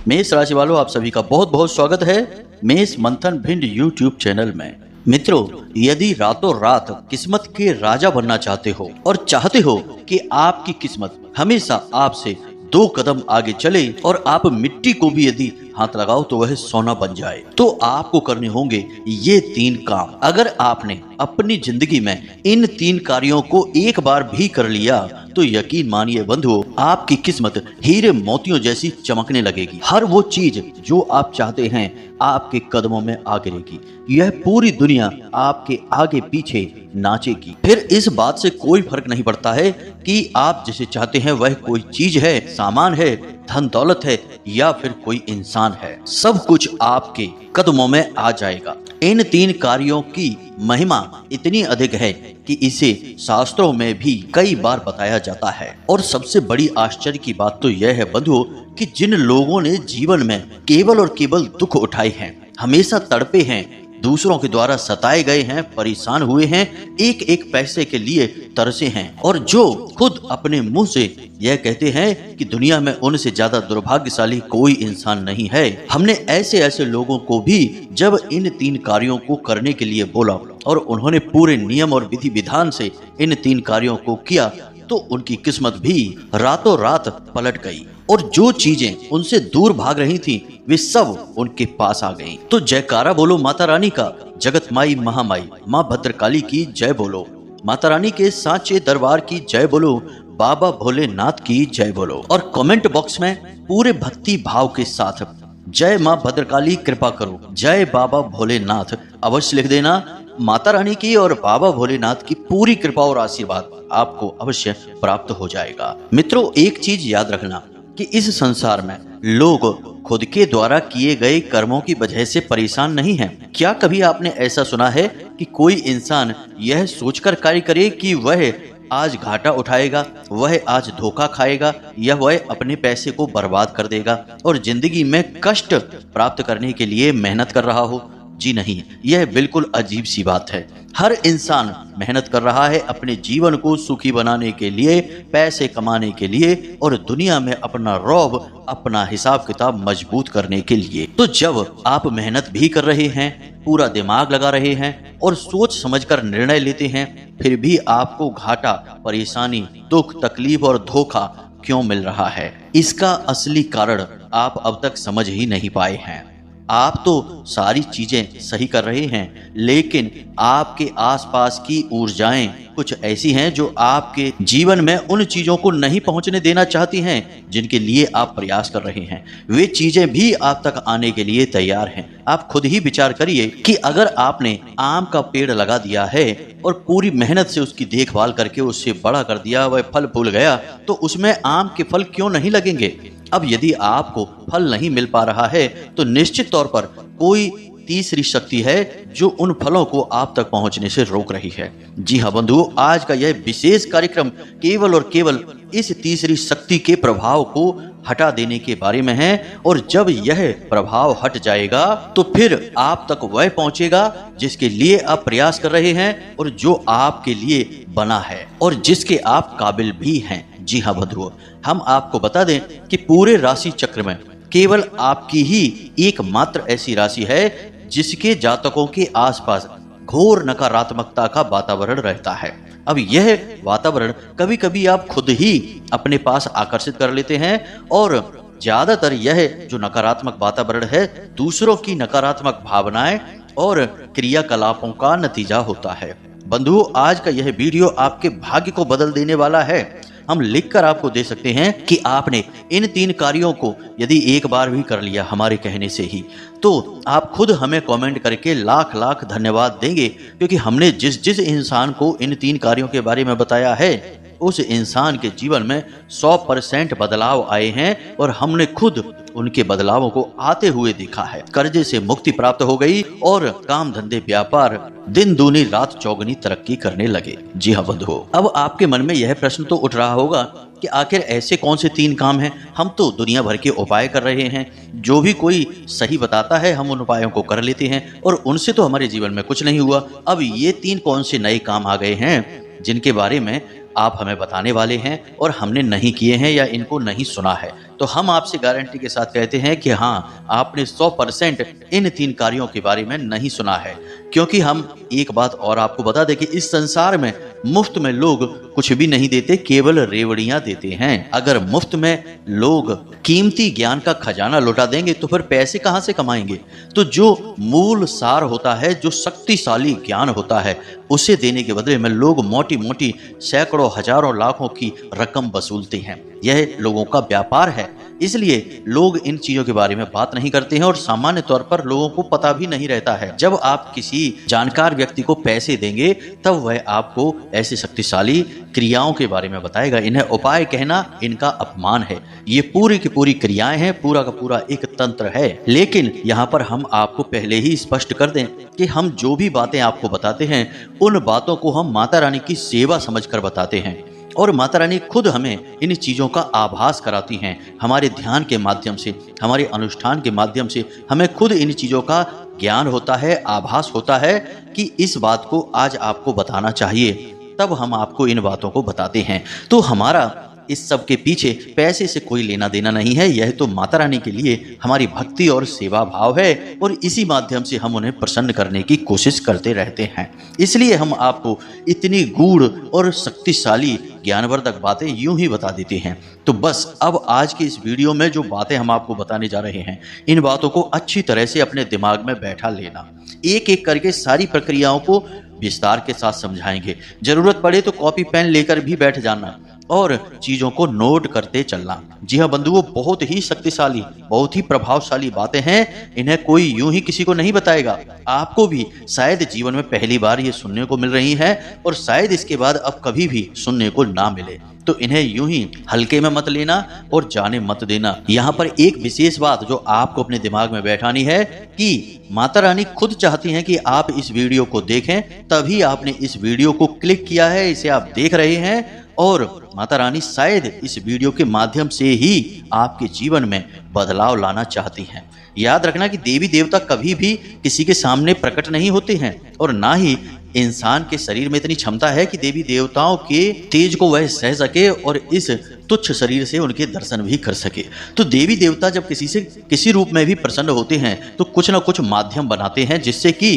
मेष राशि वालों, आप सभी का बहुत बहुत स्वागत है मेष मंथन भिंड यूट्यूब चैनल में। मित्रों, यदि रातों रात किस्मत के राजा बनना चाहते हो और चाहते हो कि आपकी किस्मत हमेशा आपसे 2 कदम आगे चले और आप मिट्टी को भी यदि हाथ लगाओ तो वह सोना बन जाए, तो आपको करने होंगे ये 3 काम। अगर आपने अपनी जिंदगी में इन 3 कार्यों को एक बार भी कर लिया तो यकीन मानिए बंधुओं, आपकी किस्मत हीरे मोतियों जैसी चमकने लगेगी। हर वो चीज जो आप चाहते हैं आपके कदमों में आ गिरेगी। यह पूरी दुनिया आपके आगे पीछे नाचेगी। फिर इस बात से कोई फर्क नहीं पड़ता है कि आप जिसे चाहते हैं वह कोई चीज है, सामान है, धन दौलत है या फिर कोई इंसान है, सब कुछ आपके कदमों में आ जाएगा। इन 3 कार्यों की महिमा इतनी अधिक है कि इसे शास्त्रों में भी कई बार बताया जाता है। और सबसे बड़ी आश्चर्य की बात तो यह है बंधुओं कि जिन लोगों ने जीवन में केवल और केवल दुख उठाए हैं, हमेशा तड़पे हैं, दूसरों के द्वारा सताए गए हैं, परेशान हुए हैं, एक एक पैसे के लिए तरसे हैं, और जो खुद अपने मुंह से यह कहते हैं कि दुनिया में उनसे ज्यादा दुर्भाग्यशाली कोई इंसान नहीं है। हमने ऐसे ऐसे लोगों को भी जब इन 3 कार्यों को करने के लिए बोला और उन्होंने पूरे नियम और विधि विधान से इन 3 कार्यों को किया तो उनकी किस्मत भी रातों रात पलट गई और जो चीजें उनसे दूर भाग रही थी वे सब उनके पास आ गईं। तो जयकारा बोलो माता रानी का, जगत माई महामाई माँ भद्रकाली की जय बोलो, माता रानी के सांचे दरबार की जय बोलो, बाबा भोलेनाथ की जय बोलो। और कमेंट बॉक्स में पूरे भक्ति भाव के साथ जय माँ भद्रकाली कृपा करो, जय बाबा भोलेनाथ अवश्य लिख देना। माता रानी की और बाबा भोलेनाथ की पूरी कृपा और आशीर्वाद आपको अवश्य प्राप्त हो जाएगा। मित्रों, एक चीज याद रखना कि इस संसार में लोग खुद के द्वारा किए गए कर्मों की वजह से परेशान नहीं हैं। क्या कभी आपने ऐसा सुना है कि कोई इंसान यह सोचकर कार्य करे कि वह आज घाटा उठाएगा, वह आज धोखा खाएगा या वह अपने पैसे को बर्बाद कर देगा और जिंदगी में कष्ट प्राप्त करने के लिए मेहनत कर रहा हो? जी नहीं, यह बिल्कुल अजीब सी बात है। हर इंसान मेहनत कर रहा है अपने जीवन को सुखी बनाने के लिए, पैसे कमाने के लिए और दुनिया में अपना रौब, अपना हिसाब किताब मजबूत करने के लिए। तो जब आप मेहनत भी कर रहे हैं, पूरा दिमाग लगा रहे हैं और सोच समझकर निर्णय लेते हैं, फिर भी आपको घाटा, परेशानी, दुख, तकलीफ और धोखा क्यों मिल रहा है? इसका असली कारण आप अब तक समझ ही नहीं पाए हैं। आप तो सारी चीजें सही कर रहे हैं, लेकिन आपके आसपास की ऊर्जाएं कुछ ऐसी हैं जो आपके जीवन में उन चीजों को नहीं पहुंचने देना चाहती हैं जिनके लिए आप प्रयास कर रहे हैं। वे चीजें भी आप तक आने के लिए तैयार हैं। आप खुद ही विचार करिए कि अगर आपने आम का पेड़ लगा दिया है और पूरी मेहनत से उसकी देखभाल करके उससे बड़ा कर दिया, वह फल फूल गया, तो उसमें आम के फल क्यों नहीं लगेंगे? अब यदि आपको फल नहीं मिल पा रहा है तो निश्चित तौर पर कोई तीसरी शक्ति है जो उन फलों को आप तक पहुंचने से रोक रही है। जी हाँ बंधुओं, आज का यह विशेष कार्यक्रम केवल और केवल इस तीसरी शक्ति के प्रभाव को हटा देने के बारे में है। और जब यह प्रभाव हट जाएगा तो फिर आप तक वह पहुंचेगा जिसके लिए आप प्रयास कर रहे हैं और जो आपके लिए बना है और जिसके आप काबिल भी हैं। जी हाँ बंधुओं, हम आपको बता दें कि पूरे राशि चक्र में केवल आपकी ही एकमात्र ऐसी राशि है जिसके जातकों के आसपास घोर नकारात्मकता का वातावरण रहता है। अब यह वातावरण कभी कभी आप खुद ही अपने पास आकर्षित कर लेते हैं और ज्यादातर यह जो नकारात्मक वातावरण है दूसरों की नकारात्मक भावनाएं और क्रियाकलापों का नतीजा होता है। बंधुओं, आज का यह वीडियो आपके भाग्य को बदल देने वाला है। हम लिखकर आपको दे सकते हैं कि आपने इन 3 कार्यों को यदि एक बार भी कर लिया हमारे कहने से ही, तो आप खुद हमें कमेंट करके लाख लाख धन्यवाद देंगे, क्योंकि हमने जिस जिस इंसान को इन 3 कार्यों के बारे में बताया है उस इंसान के जीवन में 100% बदलाव आए हैं और हमने खुद उनके बदलावों को आते हुए देखा है। कर्जे से मुक्ति प्राप्त हो गई और काम धंधे व्यापार दिन दूनी रात चौगुनी तरक्की करने लगे। जी हाँ बंधुओं, अब आपके मन में यह प्रश्न तो उठ रहा होगा कि आखिर ऐसे कौन से 3 काम हैं? हम तो दुनिया भर के उपाय कर रहे हैं, जो भी कोई सही बताता है हम उन उपायों को कर लेते हैं और उनसे तो हमारे जीवन में कुछ नहीं हुआ। अब ये 3 कौन से नए काम आ गए हैं जिनके बारे में आप हमें बताने वाले हैं और हमने नहीं किए हैं या इनको नहीं सुना है? तो हम आपसे गारंटी के साथ कहते हैं कि हाँ, आपने 100% इन 3 कार्यों के बारे में नहीं सुना है। क्योंकि हम एक बात और आपको बता दें कि इस संसार में मुफ्त में लोग कुछ भी नहीं देते, केवल रेवड़ियां देते हैं। अगर मुफ्त में लोग कीमती ज्ञान का खजाना लुटा देंगे तो फिर पैसे कहां से कमाएंगे? तो जो मूल सार होता है, जो शक्तिशाली ज्ञान होता है, उसे देने के बदले में लोग मोटी मोटी सैकड़ों हजारों लाखों की रकम वसूलते हैं। यह लोगों का व्यापार है। इसलिए लोग इन चीजों के बारे में बात नहीं करते हैं और सामान्य तौर पर लोगों को पता भी नहीं रहता है। जब आप किसी जानकार व्यक्ति को पैसे देंगे तब वह आपको ऐसी शक्तिशाली क्रियाओं के बारे में बताएगा। इन्हें उपाय कहना इनका अपमान है। ये पूरी की पूरी क्रियाएं हैं, पूरा का पूरा एक तंत्र है। लेकिन यहाँ पर हम आपको पहले ही स्पष्ट कर दें कि हम जो भी बातें आपको बताते हैं उन बातों को हम माता रानी की सेवा समझकर बताते हैं और माता रानी खुद हमें इन चीज़ों का आभास कराती हैं। हमारे ध्यान के माध्यम से, हमारे अनुष्ठान के माध्यम से हमें खुद इन चीज़ों का ज्ञान होता है, आभास होता है कि इस बात को आज आपको बताना चाहिए, तब हम आपको इन बातों को बताते हैं। तो हमारा इस सब के पीछे पैसे से कोई लेना देना नहीं है। यह तो माता रानी के लिए हमारी भक्ति और सेवा भाव है और इसी माध्यम से हम उन्हें प्रसन्न करने की कोशिश करते रहते हैं। इसलिए हम आपको इतनी गूढ़ और शक्तिशाली ज्ञानवर्धक बातें यूं ही बता देते हैं। तो बस अब आज की इस वीडियो में जो बातें हम आपको बताने जा रहे हैं, इन बातों को अच्छी तरह से अपने दिमाग में बैठा लेना। एक एक करके सारी प्रक्रियाओं को विस्तार के साथ समझाएंगे। जरूरत पड़े तो कॉपी पेन लेकर भी बैठ जाना और चीजों को नोट करते चलना। जी हाँ बंधुओं, बहुत ही शक्तिशाली, बहुत ही प्रभावशाली बातें हैं। इन्हें कोई यूं ही किसी को नहीं बताएगा। आपको भी शायद जीवन में पहली बार ये सुनने को मिल रही है और शायद इसके बाद अब कभी भी सुनने को ना मिले। तो इन्हें यूं ही हल्के में मत लेना और जाने मत देना। यहाँ पर एक विशेष बात जो आपको अपने दिमाग में बैठानी है कि माता रानी खुद चाहती हैं कि आप इस वीडियो को देखें, तभी आपने इस वीडियो को क्लिक किया है, इसे आप देख रहे हैं और माता रानी शायद इस वीडियो के माध्यम से ही आपके जीवन में बदलाव लाना चाहती हैं। याद रखना कि देवी देवता कभी भी किसी के सामने प्रकट नहीं होते हैं और ना ही इंसान के शरीर में इतनी क्षमता है कि देवी देवताओं के तेज को वह सह सके और इस तुच्छ शरीर से उनके दर्शन भी कर सके। तो देवी देवता जब किसी से किसी रूप में भी प्रसन्न होते हैं तो कुछ ना कुछ माध्यम बनाते हैं जिससे कि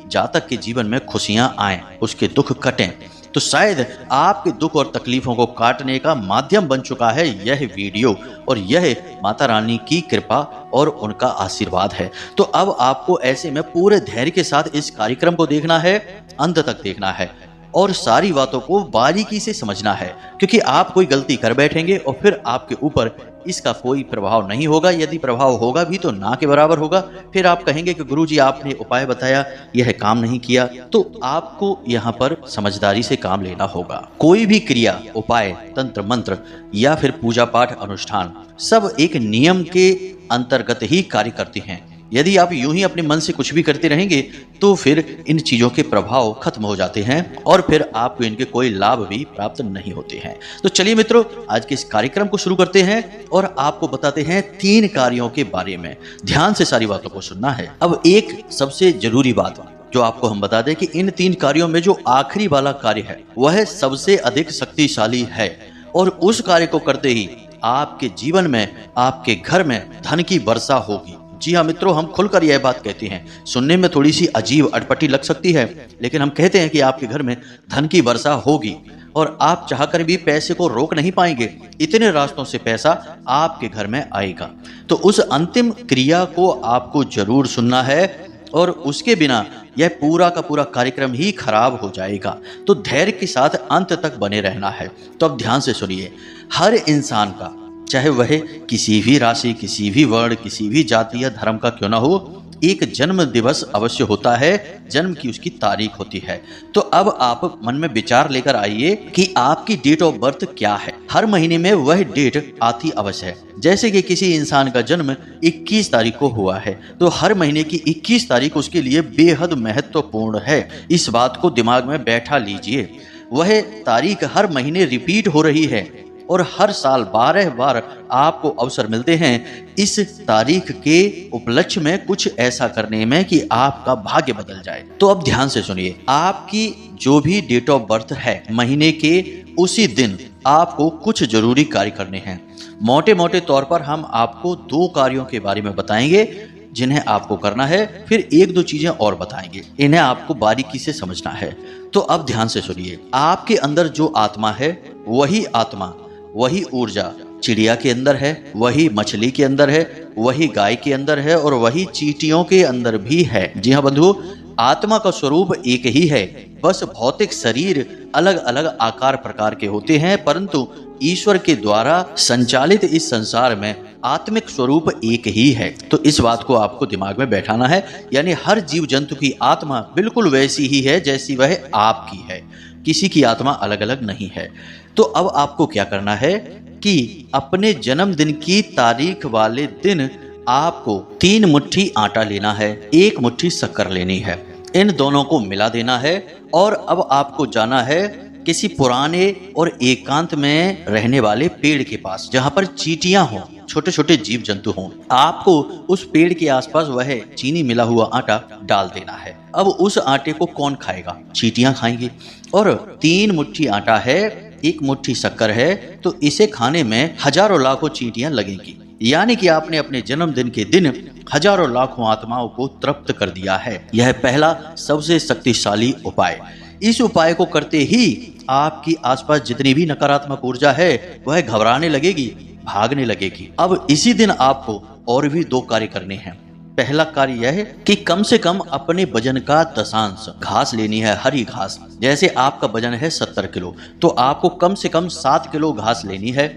जातक के जीवन में खुशियां आएं, उसके दुख कटें। तो शायद आपके दुख और तकलीफों को काटने का माध्यम बन चुका है यह वीडियो और यह माता रानी की कृपा और उनका आशीर्वाद है। तो अब आपको ऐसे में पूरे धैर्य के साथ इस कार्यक्रम को देखना है, अंत तक देखना है और सारी बातों को बारीकी से समझना है, क्योंकि आप कोई गलती कर बैठेंगे और फिर आपके ऊपर इसका कोई प्रभाव नहीं होगा। यदि प्रभाव होगा भी तो ना के बराबर होगा। फिर आप कहेंगे कि गुरुजी आपने उपाय बताया, यह काम नहीं किया। तो आपको यहाँ पर समझदारी से काम लेना होगा। कोई भी क्रिया, उपाय, तंत्र मंत्र या फिर पूजा पाठ अनुष्ठान सब एक नियम के अंतर्गत ही कार्य करते हैं। यदि आप यूं ही अपने मन से कुछ भी करते रहेंगे तो फिर इन चीजों के प्रभाव खत्म हो जाते हैं और फिर आपको इनके कोई लाभ भी प्राप्त नहीं होते हैं। तो चलिए मित्रों, आज के इस कार्यक्रम को शुरू करते हैं और आपको बताते हैं 3 कार्यों के बारे में। ध्यान से सारी बातों को सुनना है। अब एक सबसे जरूरी बात जो आपको हम बता दें कि इन 3 कार्यों में जो आखिरी वाला कार्य है वह सबसे अधिक शक्तिशाली है और उस कार्य को करते ही आपके जीवन में, आपके घर में धन की वर्षा होगी। जी हाँ मित्रों, हम खुलकर यह बात कहते हैं। सुनने में थोड़ी सी अजीब अटपटी लग सकती है, लेकिन हम कहते हैं कि आपके घर में धन की वर्षा होगी और आप चाहकर भी पैसे को रोक नहीं पाएंगे। इतने रास्तों से पैसा आपके घर में आएगा। तो उस अंतिम क्रिया को आपको जरूर सुनना है और उसके बिना यह पूरा का पूरा कार्यक्रम ही खराब हो जाएगा। तो धैर्य के साथ अंत तक बने रहना है। तो अब ध्यान से सुनिए। हर इंसान का, चाहे वह किसी भी राशि, किसी भी वर्ण, किसी भी जाति या धर्म का क्यों ना हो, एक जन्म दिवस अवश्य होता है। जन्म की उसकी तारीख होती है। तो अब आप मन में विचार लेकर आइए कि आपकी डेट ऑफ बर्थ क्या है। हर महीने में वह डेट आती अवश्य है। जैसे कि किसी इंसान का जन्म 21 तारीख को हुआ है तो हर महीने की 21 तारीख उसके लिए बेहद महत्वपूर्ण है। इस बात को दिमाग में बैठा लीजिए। वह तारीख हर महीने रिपीट हो रही है और हर साल 12 बार आपको अवसर मिलते हैं इस तारीख के उपलक्ष्य में कुछ ऐसा करने में कि आपका भाग्य बदल जाए। तो अब ध्यान से सुनिए। आपकी जो भी डेट ऑफ बर्थ है, महीने के उसी दिन आपको कुछ जरूरी कार्य करने हैं। मोटे मोटे तौर पर हम आपको 2 कार्यों के बारे में बताएंगे जिन्हें आपको करना है, फिर 1-2 चीजें और बताएंगे। इन्हें आपको बारीकी से समझना है। तो अब ध्यान से सुनिए। आपके अंदर जो आत्मा है, वही आत्मा, वही ऊर्जा चिड़िया के अंदर है, वही मछली के अंदर है, वही गाय के अंदर है और वही चींटियों के अंदर भी है। जी हाँ बंधुओं, आत्मा का स्वरूप एक ही है, बस भौतिक शरीर अलग अलग आकार प्रकार के होते हैं, परंतु ईश्वर के द्वारा संचालित इस संसार में आत्मिक स्वरूप एक ही है। तो इस बात को आपको दिमाग में बैठाना है। यानी हर जीव जंतु की आत्मा बिल्कुल वैसी ही है जैसी वह आपकी है, किसी की आत्मा अलग अलग नहीं है। तो अब आपको क्या करना है कि अपने जन्मदिन की तारीख वाले दिन आपको 3 मुट्ठी आटा लेना है, 1 मुट्ठी शक्कर लेनी है, इन दोनों को मिला देना है और अब आपको जाना है किसी पुराने और एकांत में रहने वाले पेड़ के पास, जहां पर चींटियां हों, छोटे छोटे जीव जंतु हों। आपको उस पेड़ के आसपास वह चीनी मिला हुआ आटा डाल देना है। अब उस आटे को कौन खाएगा? चींटियां खाएंगी। और 3 मुट्ठी आटा है, 1 मुट्ठी शक्कर है, तो इसे खाने में हजारों लाखों चींटियां लगेंगी। यानी कि आपने अपने जन्मदिन के दिन हजारों लाखों आत्माओं को तृप्त कर दिया है। यह पहला सबसे शक्तिशाली उपाय। इस उपाय को करते ही आपकी आसपास जितनी भी नकारात्मक ऊर्जा है वह घबराने लगेगी, भागने लगेगी। अब इसी दिन आपको और भी 2 कार्य करने हैं। पहला कार्य यह है कि कम से कम अपने वजन का 10 घास लेनी है, हरी घास। जैसे आपका वजन है 70 किलो, तो आपको कम से कम 7 किलो घास लेनी है।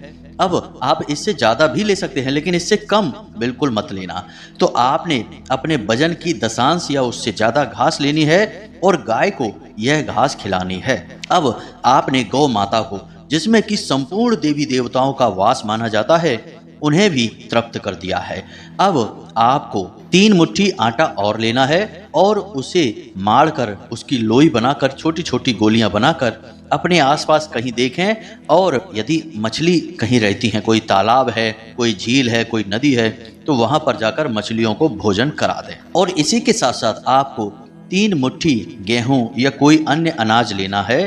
अब आप इससे ज्यादा भी ले सकते हैं, लेकिन इससे कम बिल्कुल मत लेना। तो आपने अपने वजन की 10 या उससे ज्यादा घास लेनी है और गाय को यह घास खिलानी है। अब आपने गौ माता को, जिसमें कि संपूर्ण देवी देवताओं का वास माना जाता है, उन्हें भी तृप्त कर दिया है। अब आपको 3 मुट्ठी आटा और लेना है और उसे माड़कर उसकी लोई बनाकर, छोटी छोटी गोलियां बनाकर अपने आसपास कहीं देखें, और यदि मछली कहीं रहती हैं, कोई तालाब है, कोई झील है, कोई नदी है, तो वहां पर जाकर मछलियों को भोजन करा दें। और इसी के साथ साथ आपको 3 मुट्ठी गेहूं या कोई अन्य अनाज लेना है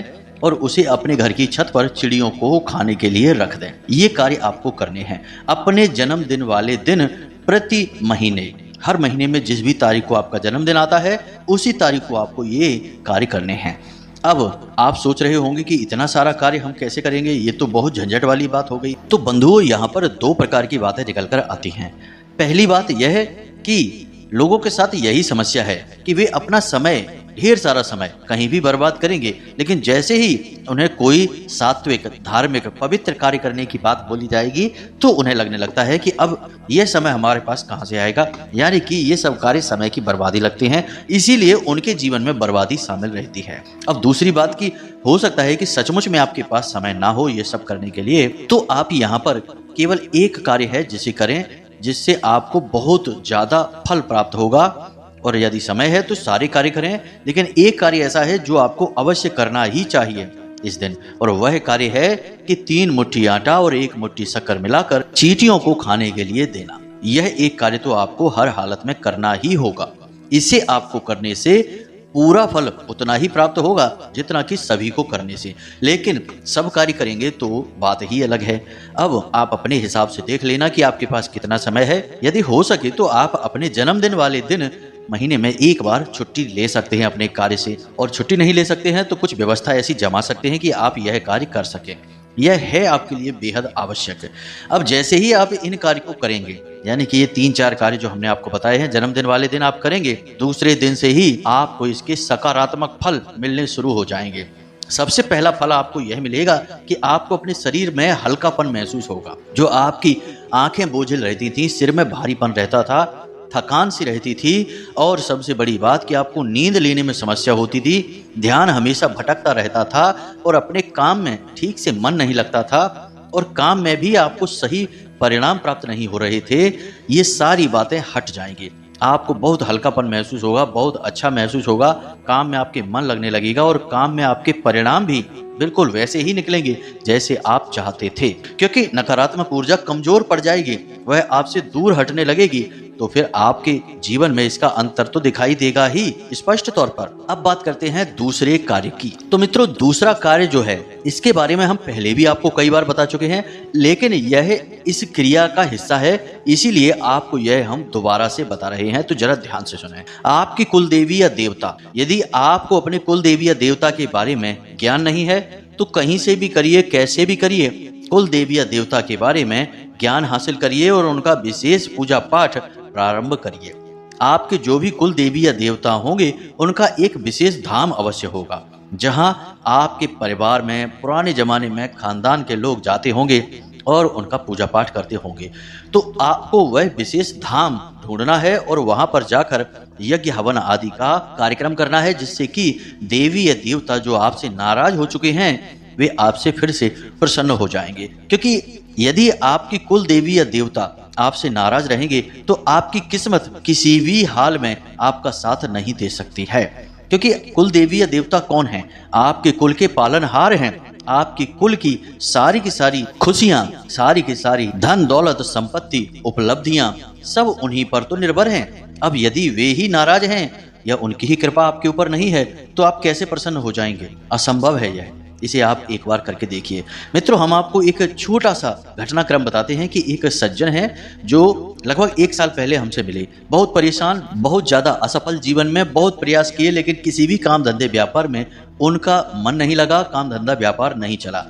और उसे अपने घर की छत पर चिड़ियों को खाने के लिए रख दें। ये कार्य आपको करने हैं अपने जन्मदिन वाले दिन। प्रति महीने, हर महीने में जिस भी तारीख को आपका जन्मदिन आता है, उसी तारीख को आपको ये कार्य करने हैं। अब आप सोच रहे होंगे कि इतना सारा कार्य हम कैसे करेंगे, ये तो बहुत झंझट वाली बात हो गई। तो बंधुओं, यहाँ पर 2 प्रकार की बातें निकल कर आती हैं। पहली बात यह है कि लोगों के साथ यही समस्या है कि वे अपना समय, ढेर सारा समय कहीं भी बर्बाद करेंगे, लेकिन जैसे ही उन्हें कोई सात्विक, धार्मिक, पवित्र कार्य करने की बात बोली जाएगी तो उन्हें लगने लगता है कि अब यह समय हमारे पास कहां से आएगा। यानी कि ये सब कार्य समय की बर्बादी लगते हैं, इसीलिए उनके जीवन में बर्बादी शामिल रहती है। अब दूसरी बात की, हो सकता है कि सचमुच में आपके पास समय ना हो ये सब करने के लिए, तो आप यहाँ पर केवल एक कार्य है जिसे करें, जिससे आपको बहुत ज्यादा फल प्राप्त होगा। और यदि समय है तो सारे कार्य करें, लेकिन एक कार्य ऐसा है जो आपको अवश्य करना ही चाहिए इस दिन, और वह कार्य है कि 3 मुट्ठी आटा और 1 मुट्ठी शक्कर मिलाकर चींटियों को खाने के लिए देना। यह एक कार्य तो आपको हर हालत में करना ही होगा। इसे आपको करने से पूरा फल उतना ही प्राप्त होगा जितना कि सभी को करने से, लेकिन सब कार्य करेंगे तो बात ही अलग है। अब आप अपने हिसाब से देख लेना कि आपके पास कितना समय है। यदि हो सके तो आप अपने जन्मदिन वाले दिन महीने में 1 बार छुट्टी ले सकते हैं अपने कार्य से, और छुट्टी नहीं ले सकते हैं तो कुछ व्यवस्था ऐसी जमा सकते हैं कि आप यह कार्य कर सकें। यह है आपके लिए बेहद आवश्यक। अब जैसे ही आप इन कार्य को करेंगे, यानी कि ये 3-4 कार्य जो हमने आपको बताए हैं जन्मदिन वाले दिन आप करेंगे, दूसरे दिन से ही आपको इसके सकारात्मक फल मिलने शुरू हो जाएंगे। सबसे पहला फल आपको यह मिलेगा कि आपको अपने शरीर में हल्कापन महसूस होगा। जो आपकी आंखें बोझिल रहती थी, सिर में भारीपन रहता था, थकान सी रहती थी, और सबसे बड़ी बात कि आपको नींद लेने में समस्या होती थी, ध्यान हमेशा भटकता रहता था और अपने काम में ठीक से मन नहीं लगता था, और काम में भी आपको सही परिणाम प्राप्त नहीं हो रहे थे, ये सारी बातें हट जाएंगी। आपको बहुत हल्कापन महसूस होगा, बहुत अच्छा महसूस होगा, काम में आपके मन लगने लगेगा और काम में आपके परिणाम भी बिल्कुल वैसे ही निकलेंगे जैसे आप चाहते थे, क्योंकि नकारात्मक ऊर्जा कमजोर पड़ जाएगी, वह आपसे दूर हटने लगेगी। तो फिर आपके जीवन में इसका अंतर तो दिखाई देगा ही स्पष्ट तौर पर। अब बात करते हैं दूसरे कार्य की। तो मित्रों, दूसरा कार्य जो है इसके बारे में हम पहले भी आपको कई बार बता चुके हैं, लेकिन यह इस क्रिया का हिस्सा है, इसीलिए आपको यह हम दोबारा से बता रहे हैं। तो जरा ध्यान से सुनें। आपकी कुल देवी या देवता, यदि आपको अपने कुल देवी या देवता के बारे में ज्ञान नहीं है तो कहीं से भी करिए, कैसे भी करिए, कुल देवी या देवता के बारे में ज्ञान हासिल करिए और उनका विशेष पूजा पाठ प्रारंभ करिए। आपके जो भी कुल देवी या देवता होंगे उनका एक विशेष धाम अवश्य होगा, जहां आपके परिवार में पुराने जमाने में खानदान के लोग जाते होंगे और उनका पूजा पाठ करते होंगे। तो आपको वह विशेष धाम ढूंढना है और वहां पर जाकर यज्ञ हवन आदि का कार्यक्रम करना है, जिससे कि देवी या देवता जो आपसे नाराज हो चुके हैं वे आपसे फिर से प्रसन्न हो जाएंगे। क्योंकि यदि आपकी कुल देवी या देवता आपसे नाराज रहेंगे तो आपकी किस्मत किसी भी हाल में आपका साथ नहीं दे सकती है। क्योंकि कुल देवी या देवता कौन है? आपके कुल के पालनहार हैं। आपकी कुल की सारी खुशियां, सारी की सारी धन दौलत संपत्ति उपलब्धियां सब उन्हीं पर तो निर्भर हैं। अब यदि वे ही नाराज हैं या उनकी ही कृपा आपके ऊपर नहीं है तो आप कैसे प्रसन्न हो जाएंगे? असंभव है यह। इसे आप एक बार करके देखिए। मित्रों, हम आपको एक छोटा सा घटनाक्रम बताते हैं कि एक सज्जन है जो लगभग 1 साल पहले हमसे मिले, बहुत परेशान, बहुत ज़्यादा असफल जीवन में, बहुत प्रयास किए लेकिन किसी भी काम धंधे व्यापार में उनका मन नहीं लगा, काम धंधा व्यापार नहीं चला।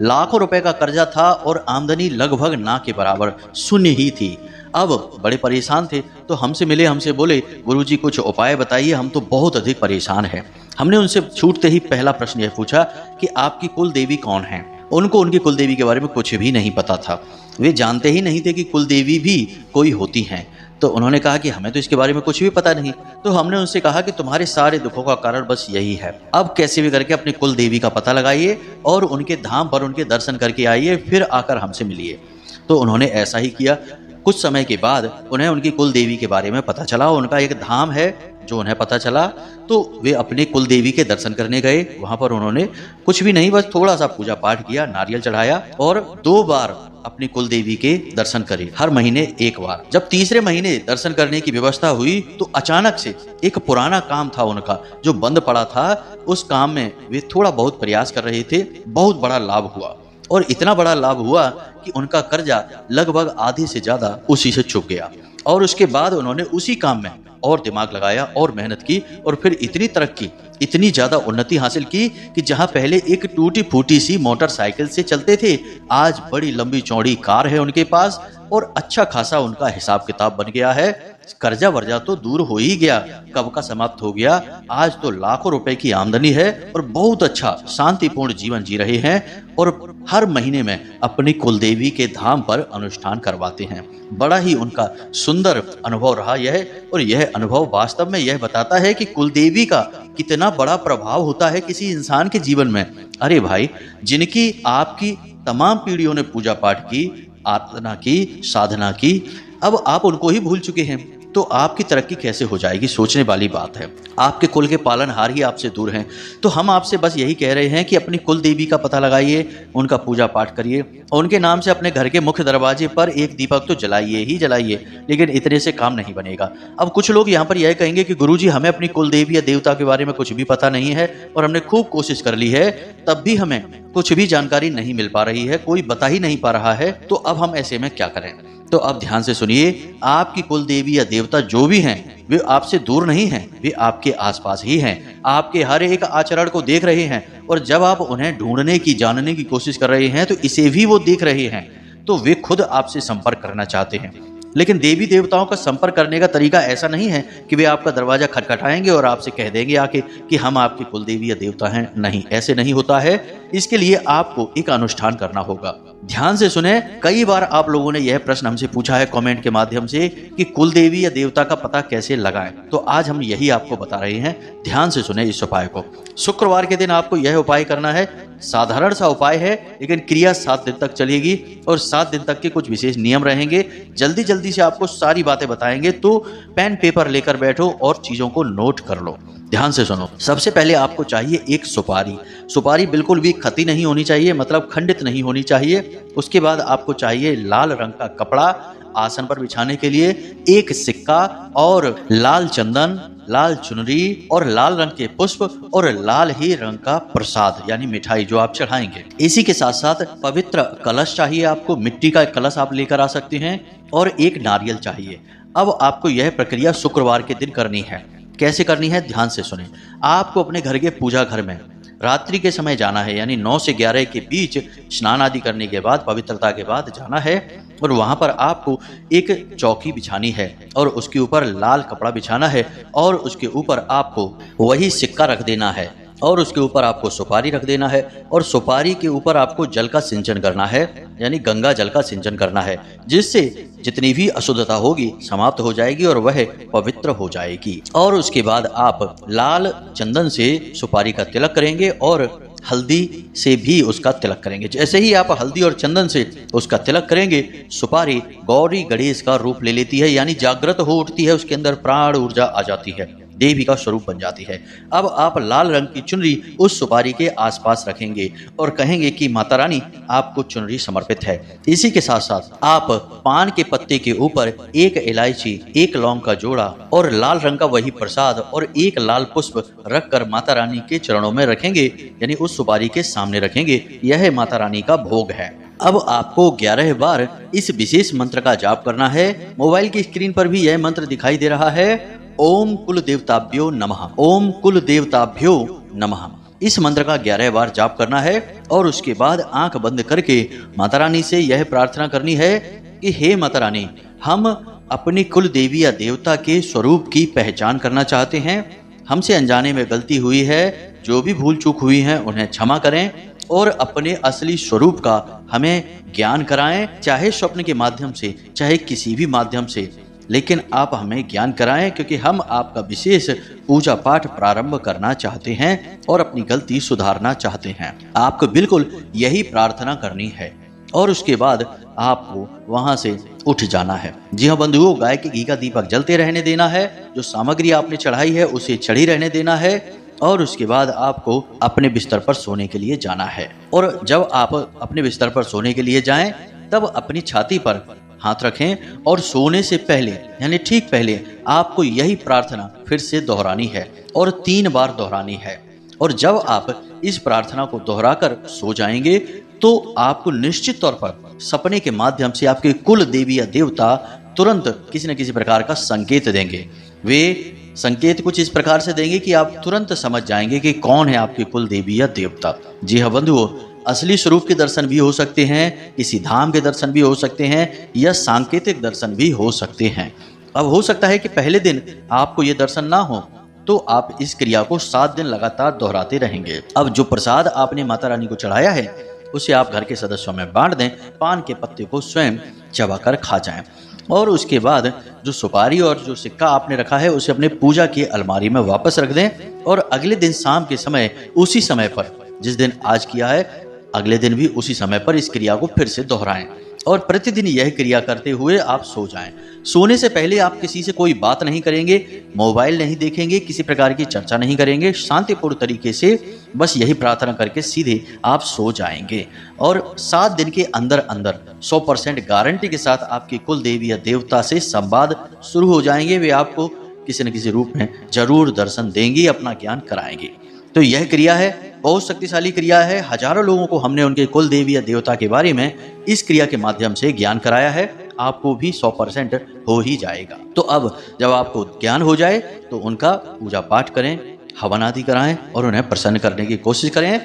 लाखों रुपए का कर्जा था और आमदनी लगभग ना के बराबर, शून्य ही थी। अब बड़े परेशान थे तो हमसे मिले, हमसे बोले, गुरुजी कुछ उपाय बताइए, हम तो बहुत अधिक परेशान हैं। हमने उनसे छूटते ही पहला प्रश्न यह पूछा कि आपकी कुल देवी कौन है? उनको उनकी कुल देवी के बारे में कुछ भी नहीं पता था। वे जानते ही नहीं थे कि कुल देवी भी कोई होती हैं। तो उन्होंने कहा कि हमें तो इसके बारे में कुछ भी पता नहीं। तो हमने उनसे कहा कि तुम्हारे सारे दुखों का कारण बस यही है। अब कैसे भी करके अपनी कुल देवी का पता लगाइए और उनके धाम पर उनके दर्शन करके आइए, फिर आकर हमसे मिलिए। तो उन्होंने ऐसा ही किया। कुछ समय के बाद उन्हें उनकी कुल देवी के बारे में पता चला, उनका एक धाम है जो उन्हें पता चला। तो वे अपने कुल देवी के दर्शन करने गए। वहां पर उन्होंने कुछ भी नहीं, बस थोड़ा सा पूजा पाठ किया, नारियल चढ़ाया और 2 बार अपनी कुल देवी के दर्शन करे, हर महीने 1 बार। जब तीसरे महीने दर्शन करने की व्यवस्था हुई तो अचानक से एक पुराना काम था उनका जो बंद पड़ा था, उस काम में वे थोड़ा बहुत प्रयास कर रहे थे। बहुत बड़ा लाभ हुआ और इतना बड़ा लाभ हुआ कि उनका कर्जा लगभग आधे से ज्यादा उसी से चुक गया। और उसके बाद उन्होंने उसी काम में और दिमाग लगाया और मेहनत की और फिर इतनी तरक्की, इतनी ज्यादा उन्नति हासिल की कि जहां पहले एक टूटी फूटी सी मोटरसाइकिल से चलते थे, आज बड़ी लंबी चौड़ी कार है उनके पास और अच्छा खासा उनका हिसाब किताब बन गया है। कर्जा वर्जा तो दूर हो ही गया, कब का समाप्त हो गया। आज तो लाखों रुपए की आमदनी है और बहुत अच्छा शांतिपूर्ण जीवन जी रहे हैं और हर महीने में अपनी कुलदेवी के धाम पर अनुष्ठान करवाते हैं। बड़ा ही उनका सुंदर अनुभव रहा यह, और यह अनुभव वास्तव में यह बताता है कि कुलदेवी का कितना बड़ा प्रभाव होता है किसी इंसान के जीवन में। अरे भाई, जिनकी आपकी तमाम पीढ़ियों ने पूजा पाठ की, आराधना की, साधना की, अब आप उनको ही भूल चुके हैं, तो आपकी तरक्की कैसे हो जाएगी? सोचने वाली बात है। आपके कुल के पालनहार ही आपसे दूर हैं। तो हम आपसे बस यही कह रहे हैं कि अपनी कुल देवी का पता लगाइए, उनका पूजा पाठ करिए और उनके नाम से अपने घर के मुख्य दरवाजे पर एक दीपक तो जलाइए ही जलाइए। लेकिन इतने से काम नहीं बनेगा। अब कुछ लोग यहाँ पर यह कहेंगे कि गुरुजी हमें अपनी कुल देवी या देवता के बारे में कुछ भी पता नहीं है और हमने खूब कोशिश कर ली है, तब भी हमें कुछ भी जानकारी नहीं मिल पा रही है, कोई बता ही नहीं पा रहा है, तो अब हम ऐसे में क्या करें? तो अब ध्यान से सुनिए, आपकी कुल देवी या देवता जो भी हैं वे आपसे दूर नहीं हैं, वे आपके आसपास ही हैं, आपके हर एक आचरण को देख रहे हैं और जब आप उन्हें ढूंढने की, जानने की कोशिश कर रहे हैं तो इसे भी वो देख रहे हैं। तो वे खुद आपसे संपर्क करना चाहते हैं। लेकिन देवी देवताओं का संपर्क करने का तरीका ऐसा नहीं है कि वे आपका दरवाजा खटखटाएंगे और आपसे कह देंगे आके कि हम आपकी कुल देवी या देवता हैं। नहीं, ऐसे नहीं होता है। इसके लिए आपको एक अनुष्ठान करना होगा। ध्यान से सुने, कई बार आप लोगों ने यह प्रश्न हमसे पूछा है कमेंट के माध्यम से कि कुल देवी या देवता का पता कैसे लगाएं। तो आज हम यही आपको बता रहे हैं। ध्यान से सुने इस उपाय को। शुक्रवार के दिन आपको यह उपाय करना है। साधारण सा उपाय है, लेकिन क्रिया 7 दिन तक चलेगी और 7 दिन तक के कुछ विशेष नियम रहेंगे। जल्दी जल्दी से आपको सारी बातें बताएंगे, तो पेन पेपर लेकर बैठो और चीजों को नोट कर लो। ध्यान से सुनो। सबसे पहले आपको चाहिए एक सुपारी। सुपारी बिल्कुल भी खती नहीं होनी चाहिए, मतलब खंडित नहीं होनी चाहिए। उसके बाद आपको चाहिए लाल रंग का कपड़ा। आसन पर बिछाने के लिए एक सिक्का और लाल चंदन, लाल चुनरी और लाल रंग के पुष्प और लाल ही रंग का प्रसाद यानी मिठाई जो आप चढ़ाएंगे। इसी के साथ साथ पवित्र कलश चाहिए आपको, मिट्टी का कलश आप लेकर आ सकते हैं और एक नारियल चाहिए। अब आपको यह प्रक्रिया शुक्रवार के दिन करनी है। कैसे करनी है ध्यान से सुने। आपको अपने घर के पूजा घर में रात्रि के समय जाना है, यानी 9 से 11 के बीच स्नान आदि करने के बाद, पवित्रता के बाद जाना है और वहां पर आपको एक चौकी बिछानी है और उसके ऊपर लाल कपड़ा बिछाना है और उसके ऊपर आपको वही सिक्का रख देना है और उसके ऊपर आपको सुपारी रख देना है और सुपारी के ऊपर आपको जल का सिंचन करना है, यानी गंगा जल का सिंचन करना है, जिससे जितनी भी अशुद्धता होगी समाप्त हो जाएगी और वह पवित्र हो जाएगी। और उसके बाद आप लाल चंदन से सुपारी का तिलक करेंगे और हल्दी से भी उसका तिलक करेंगे। जैसे ही आप हल्दी और चंदन से उसका तिलक करेंगे, सुपारी गौरी गणेश का रूप ले लेती है, यानी जागृत हो उठती है, उसके अंदर प्राण ऊर्जा आ जाती है, देवी का स्वरूप बन जाती है। अब आप लाल रंग की चुनरी उस सुपारी के आसपास रखेंगे और कहेंगे कि माता रानी आपको चुनरी समर्पित है। इसी के साथ साथ आप पान के पत्ते के ऊपर एक इलायची, एक लौंग का जोड़ा और लाल रंग का वही प्रसाद और एक लाल पुष्प रखकर माता रानी के चरणों में रखेंगे, यानी उस सुपारी के सामने रखेंगे। यह माता रानी का भोग है। अब आपको 11 बार इस विशेष मंत्र का जाप करना है। मोबाइल की स्क्रीन पर भी यह मंत्र दिखाई दे रहा है, ओम कुल देवताभ्यो नमः, ओम कुल देवताभ्यो नमः। इस मंत्र का 11 बार जाप करना है और उसके बाद आंख बंद करके माता रानी से यह प्रार्थना करनी है कि हे माता रानी, हम अपनी कुल देवी या देवता के स्वरूप की पहचान करना चाहते हैं। हमसे अनजाने में गलती हुई है, जो भी भूल चूक हुई है उन्हें क्षमा करें और अपने असली स्वरूप का हमें ज्ञान कराएं, चाहे स्वप्न के माध्यम से, चाहे किसी भी माध्यम से, लेकिन आप हमें ज्ञान कराएं, क्योंकि हम आपका विशेष पूजा पाठ प्रारंभ करना चाहते हैं और अपनी गलती सुधारना चाहते हैं। आपको बिल्कुल यही प्रार्थना करनी है और उसके बाद आपको वहां से उठ जाना है। जी हाँ बंधुओं, गाय के घी का दीपक जलते रहने देना है, जो सामग्री आपने चढ़ाई है उसे चढ़ी रहने देना है और उसके बाद आपको अपने बिस्तर पर सोने के लिए जाना है। और जब आप अपने बिस्तर पर सोने के लिए जाएं, तब अपनी छाती पर हाथ रखें और सोने से पहले, यानी ठीक पहले, आपको यही प्रार्थना फिर से दोहरानी है और 3 बार दोहरानी है। और जब आप इस प्रार्थना को दोहराकर सो जाएंगे तो आपको निश्चित तौर पर सपने के माध्यम से आपके कुल देवी या देवता तुरंत किसी न किसी प्रकार का संकेत देंगे। वे संकेत कुछ इस प्रकार से देंगे कि आप तुरंत समझ जाएंगे कि कौन है आपके कुल देवी या देवता। जी हाँ बंधुओं, असली स्वरूप के दर्शन भी हो सकते हैं, किसी धाम के दर्शन भी हो सकते हैं या सांकेतिक दर्शन भी हो सकते हैं। अब हो सकता है कि पहले दिन आपको ये दर्शन ना हो, तो आप इस क्रिया को 7 दिन लगातार दोहराते रहेंगे। अब जो प्रसाद आपने माता रानी को चढ़ाया है उसे आप घर के सदस्यों में बांट दें, पान के पत्ते को स्वयं चबाकर खा जाएं और उसके बाद जो सुपारी और जो सिक्का आपने रखा है उसे अपने पूजा की अलमारी में वापस रख दें और अगले दिन शाम के समय उसी समय पर, जिस दिन आज किया है, अगले दिन भी उसी समय पर इस क्रिया को फिर से दोहराएं और प्रतिदिन यह क्रिया करते हुए आप सो जाएं। सोने से पहले आप किसी से कोई बात नहीं करेंगे, मोबाइल नहीं देखेंगे, किसी प्रकार की चर्चा नहीं करेंगे, शांतिपूर्ण तरीके से बस यही प्रार्थना करके सीधे आप सो जाएंगे और 7 दिन के अंदर अंदर 100% गारंटी के साथ आपकी कुल देवी या देवता से संवाद शुरू हो जाएंगे। वे आपको किसी न किसी रूप में जरूर दर्शन देंगी, अपना ज्ञान कराएंगे। तो यह क्रिया है, बहुत शक्तिशाली क्रिया है। हजारों लोगों को हमने उनके कुल देवी या देवता के बारे में इस क्रिया के माध्यम से ज्ञान कराया है। आपको भी 100% हो ही जाएगा। तो अब जब आपको ज्ञान हो जाए तो उनका पूजा पाठ करें, हवन आदि कराएं और उन्हें प्रसन्न करने की कोशिश करें।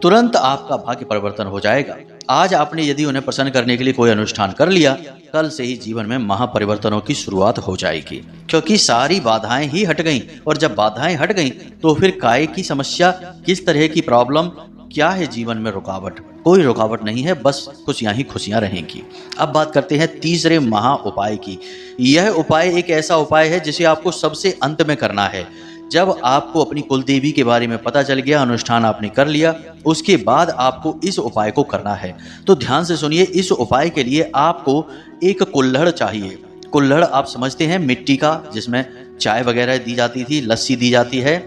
तुरंत आपका भाग्य परिवर्तन हो जाएगा। आज आपने यदि उन्हें प्रसन्न करने के लिए कोई अनुष्ठान कर लिया, कल से ही जीवन में महापरिवर्तनों की शुरुआत हो जाएगी, क्योंकि सारी बाधाएं ही हट गईं। और जब बाधाएं हट गईं तो फिर काय की समस्या, किस तरह की प्रॉब्लम, क्या है जीवन में रुकावट? कोई रुकावट नहीं है, बस खुशियां ही खुशियां रहेंगी। अब बात करते हैं तीसरे महा उपाय की। यह उपाय एक ऐसा उपाय है जिसे आपको सबसे अंत में करना है। जब आपको अपनी कुल देवी के बारे में पता चल गया, अनुष्ठान आपने कर लिया, उसके बाद आपको इस उपाय को करना है। तो ध्यान से सुनिए, इस उपाय के लिए आपको एक कुल्हड़ चाहिए। कुल्हड़ आप समझते हैं, मिट्टी का, जिसमें चाय वगैरह दी जाती थी, लस्सी दी जाती है,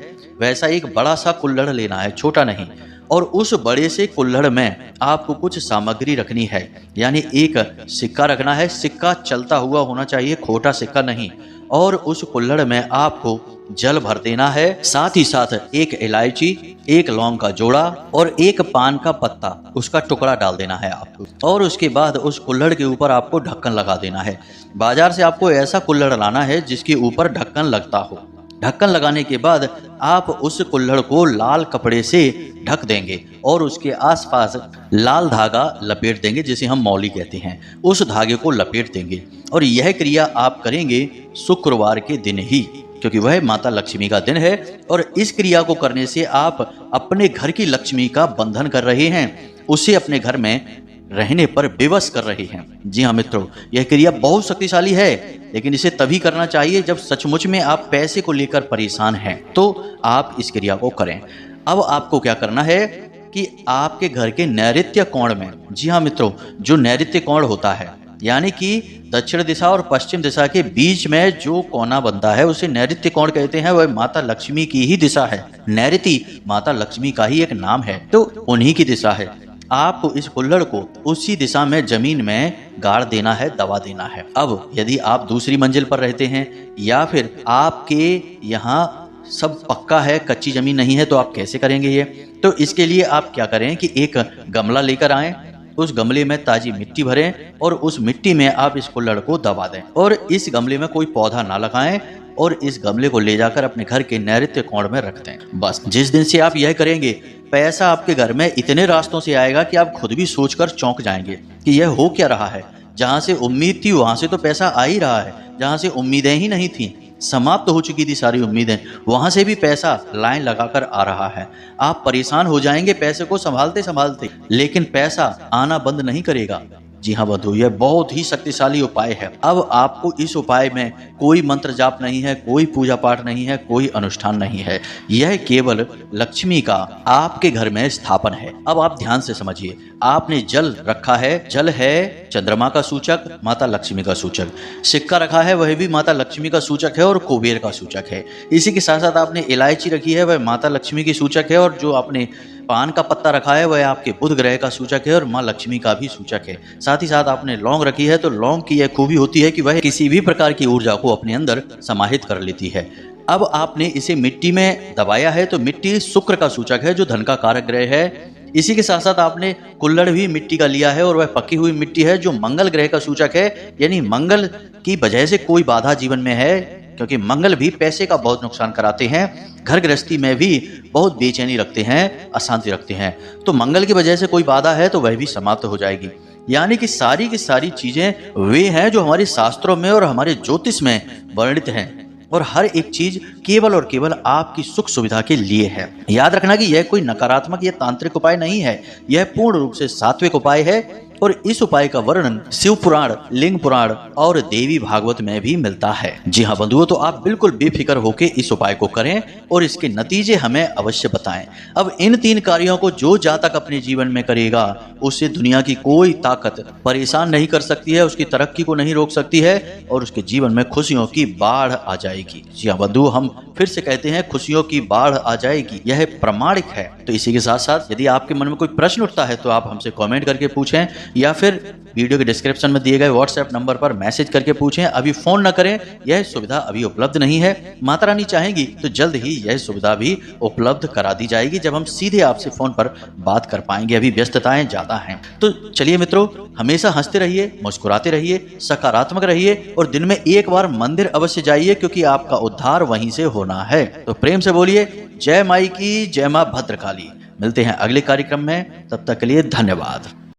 वैसा एक बड़ा सा कुल्हड़ लेना है, छोटा नहीं। और उस बड़े से कुल्हड़ में आपको कुछ सामग्री रखनी है, यानी एक सिक्का रखना है। सिक्का चलता हुआ होना चाहिए, खोटा सिक्का नहीं। और उस कुल्हड़ में आपको जल भर देना है। साथ ही साथ एक इलायची, एक लौंग का जोड़ा और एक पान का पत्ता, उसका टुकड़ा डाल देना है आपको। और उसके बाद उस कुल्हड़ के ऊपर आपको ढक्कन लगा देना है। बाजार से आपको ऐसा कुल्हड़ लाना है जिसके ऊपर ढक्कन लगता हो। ढक्कन लगाने के बाद आप उस कुल्हड़ को लाल कपड़े से ढक देंगे और उसके आसपास लाल धागा लपेट देंगे, जिसे हम मौली कहते हैं। उस धागे को लपेट देंगे और यह क्रिया आप करेंगे शुक्रवार के दिन ही, क्योंकि वह माता लक्ष्मी का दिन है। और इस क्रिया को करने से आप अपने घर की लक्ष्मी का बंधन कर रहे हैं, उसे अपने घर में रहने पर विवश कर रहे हैं। जी हाँ मित्रों, यह क्रिया बहुत शक्तिशाली है, लेकिन इसे तभी करना चाहिए जब सचमुच में आप पैसे को लेकर परेशान हैं, तो आप इस क्रिया को करें। अब आपको क्या करना है कि आपके घर के नैऋत्य कोण में, जी हाँ मित्रों, जो नैऋत्य कोण होता है, यानी कि दक्षिण दिशा और पश्चिम दिशा के बीच में जो कोना बनता है उसे नैऋत्य कोण कहते हैं। वह माता लक्ष्मी की ही दिशा है। नैऋति माता लक्ष्मी का ही एक नाम है, तो उन्हीं की दिशा है। आपको इस कुल्हड़ को उसी दिशा में जमीन में गाड़ देना है, दबा देना है। अब यदि आप दूसरी मंजिल पर रहते हैं या फिर आपके यहाँ सब पक्का है, कच्ची जमीन नहीं है, तो आप कैसे करेंगे ये? तो इसके लिए आप क्या करें कि एक गमला लेकर आएं, उस गमले में ताजी मिट्टी भरें और उस मिट्टी में आप इस कुल्हड़ को दबा दें। और इस गमले में कोई पौधा ना लगाएं और इस गमले को ले जाकर अपने घर के नैऋत्य कोण में रख दें। बस जिस दिन से आप यह करेंगे, पैसा आपके घर में इतने रास्तों से आएगा कि आप खुद भी सोचकर चौंक जाएंगे कि यह हो क्या रहा है। जहां से उम्मीद थी वहां से तो पैसा आ ही रहा है, जहां से उम्मीदें ही नहीं थी, समाप्त हो चुकी थी सारी उम्मीदें, वहां से भी पैसा लाइन लगाकर आ रहा है। आप परेशान हो जाएंगे पैसे को संभालते संभालते, लेकिन पैसा आना बंद नहीं करेगा। जी हाँ बंधु, यह बहुत ही शक्तिशाली उपाय है। अब आपको इस उपाय में कोई मंत्र जाप नहीं है, कोई पूजा पाठ नहीं है, कोई अनुष्ठान नहीं है। यह केवल लक्ष्मी का आपके घर में स्थापन है। अब आप ध्यान से समझिए, आपने जल रखा है, जल है चंद्रमा का सूचक, माता लक्ष्मी का सूचक। सिक्का रखा है, वह भी माता लक्ष्मी का सूचक है और कुबेर का सूचक है। इसी के साथ साथ आपने इलायची रखी है, वह माता लक्ष्मी की सूचक है। और जो आपने पान का पत्ता रखा है वह आपके बुध ग्रह का सूचक है और माँ लक्ष्मी का भी सूचक है। साथ ही साथ आपने लौंग रखी है, तो लौंग की यह खूबी होती है कि वह किसी भी प्रकार की ऊर्जा को अपने अंदर समाहित कर लेती है। अब आपने इसे मिट्टी में दबाया है, तो मिट्टी शुक्र का सूचक है, जो धन का कारक ग्रह है। इसी के साथ साथ आपने कुल्हड़ भी मिट्टी का लिया है और वह पकी हुई मिट्टी है, जो मंगल ग्रह का सूचक है। यानी मंगल की वजह से कोई बाधा जीवन में है, क्योंकि मंगल भी पैसे का बहुत नुकसान कराते हैं, घर गृहस्थी में भी बहुत बेचैनी रखते हैं, अशांति रखते हैं। तो मंगल की वजह से कोई बाधा है तो वह भी समाप्त हो जाएगी। यानी कि सारी की सारी चीजें वे हैं जो हमारे शास्त्रों में और हमारे ज्योतिष में वर्णित हैं, और हर एक चीज केवल और केवल आपकी सुख सुविधा के लिए है। याद रखना कि यह कोई नकारात्मक या तांत्रिक उपाय नहीं है, यह पूर्ण रूप से सात्विक उपाय है। और इस उपाय का वर्णन शिव पुराण, लिंग पुराण और देवी भागवत में भी मिलता है। जी हाँ बंधुओं, तो आप बिल्कुल बेफिक्र होकर इस उपाय को करें और इसके नतीजे हमें अवश्य बताएं। अब इन 3 कार्यों को जो जातक अपने जीवन में करेगा, उससे दुनिया की कोई ताकत परेशान नहीं कर सकती है, उसकी तरक्की को नहीं रोक सकती है और उसके जीवन में खुशियों की बाढ़ आ जाएगी। जी हाँ बंधु, हम फिर से कहते हैं, खुशियों की बाढ़ आ जाएगी, यह प्रमाणिक है। तो इसी के साथ साथ यदि आपके मन में कोई प्रश्न उठता है तो आप हमसे कमेंट करके पूछें या फिर वीडियो के डिस्क्रिप्शन में दिए गए व्हाट्सएप नंबर पर मैसेज करके पूछें। अभी फोन न करें, यह सुविधा अभी उपलब्ध नहीं है। माता रानी चाहेंगी तो जल्द ही यह सुविधा भी उपलब्ध करा दी जाएगी, जब हम सीधे आपसे फोन पर बात कर पाएंगे। अभी व्यस्तताएं ज्यादा हैं। तो चलिए मित्रों, हमेशा हंसते रहिए, मुस्कुराते रहिए, सकारात्मक रहिए और दिन में एक बार मंदिर अवश्य जाइए, क्योंकि आपका उद्धार वहीं से होना है। तो प्रेम से बोलिए जय माई की, जय मां भद्रकाली। मिलते हैं अगले कार्यक्रम में, तब तक के लिए धन्यवाद।